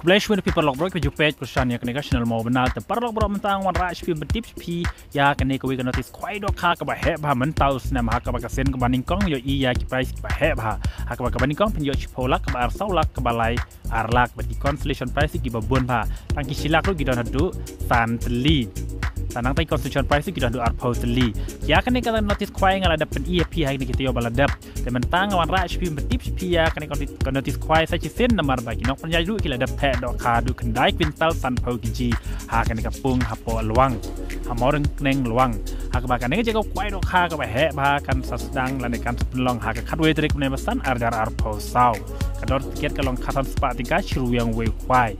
Bless when people lock break with your page question ya kene channel mau benar te par lock bro mentang wan ra spium tips pi ya kene ko we kan notice Khwai Dohkha ka ba he ba mentau sna ma ka ba ka sen ka baning kong yo I ya ki price ba he ba ha ka ba ka baning kong pen yo chipolak ka ba ar saulak ka ba lai arlak ba di constellation price ki ba bon ba tang ki silak ru ki don hadu san teli tanang tai constitution price ki don hadu ar postly ya kene ka notice Khwai ngala dapat EAP hai ni kita yo baladap te mentang wan ra spium tips pi ya kene ka notice Khwai sa chi sen namar ba ki nok pen ya ru ki la Theh Dohkha du kendai kwintal san pau kiji ha kan kapung hapo luang ha Mawryngkneng luang ha ka bakan ne je ko Khwai Dohkha ka ba he ba kan sasdang la ne kan pelong ha ka khatwe trik ne masan arjar ar pau sau ka dor tiket ka long khatan spa tingka chru yang we Khwai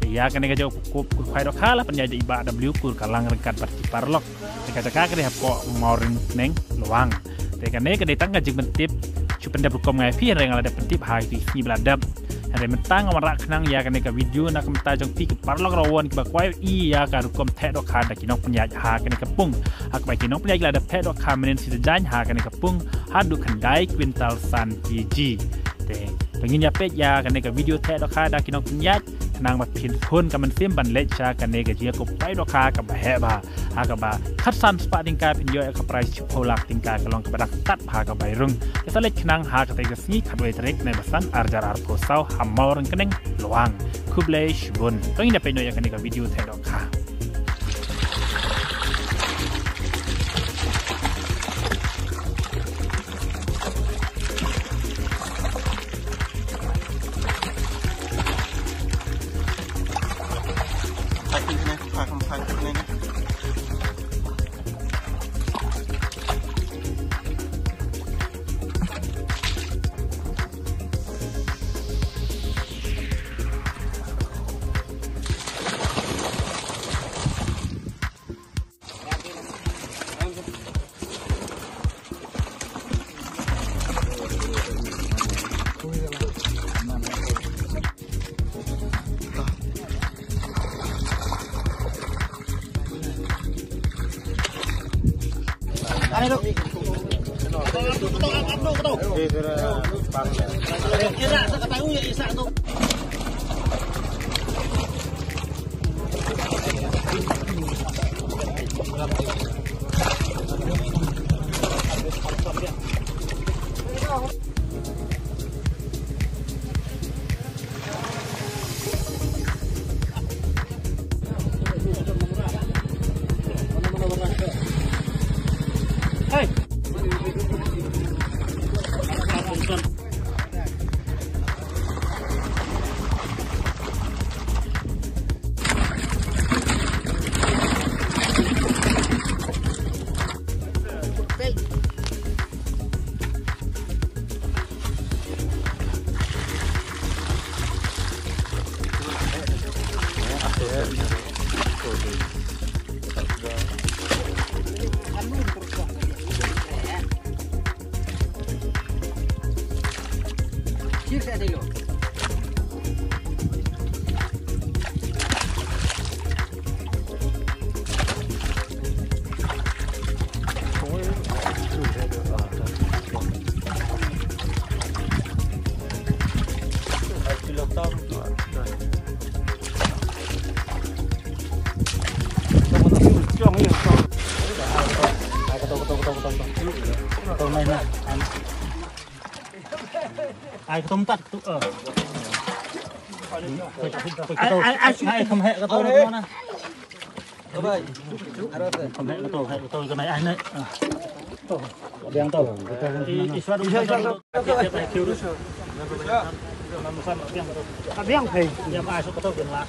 ya kan ne je ko Khwai Dohkha la penjadi iba W kur kalang rengkat parti parlok ka ka ka de hapo Mawryngkneng luang te kan ne ka de tang ka jing mentip chupen da bukom ngai pi reng ala da pentip ha ti ni bladap hari mentang Mawryngkneng ya kan ka video nak menta jong pi parlok rawon ki ba Khwai I ya ka rukom Theh Dohkha da kinok penyaj ha kan ka pung ha ka kinok penyaj la da Theh Dohkha menen si jan ha kan ka pung ha du kendai kwintal san kg te pengin ya pet ya kan ka video Theh Dohkha da kinok penyaj nang ma pin phun ka man sim ban lech cha kan ka Jingiakop Khwai Dohkha ka ba he ba ha ka ba khat san spa tingka pin yo ka price chipolak tingka ka long ka ba tat ha ka bai rung ka lech nang ha ka te ka sni khatwe trek ne basan arjar ar ko sau ha Mawryngkneng luang kublesh bun pengin ya pet no ya kan ka video Theh Dohkha ai không tắt ai không hệ cái tôi nó nè không hệ cái tôi cái này ai đấy đang tàu đi xoát đi biang thì nhà ai số cái tôi tiền là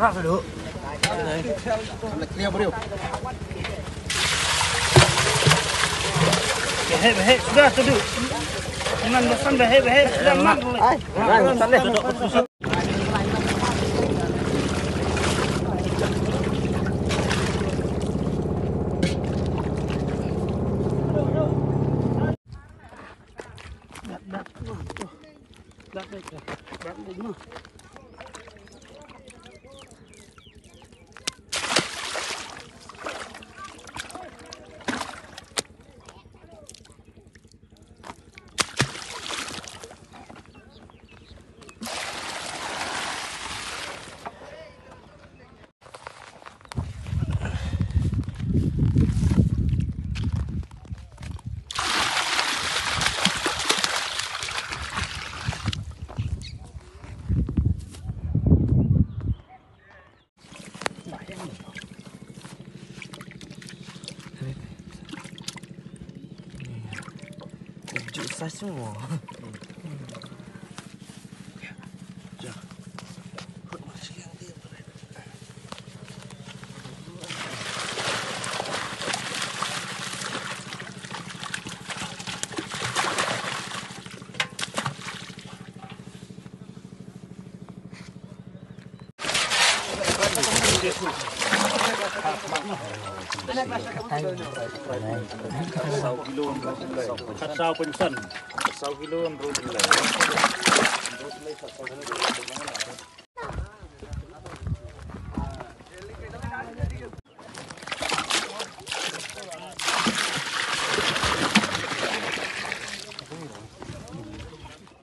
ra phải được Hei, sudah tuh. Jangan bosan hei, sudah mak. Bosan deh. basah semua. Kasau pensan. Kasau kilo 2 bulan.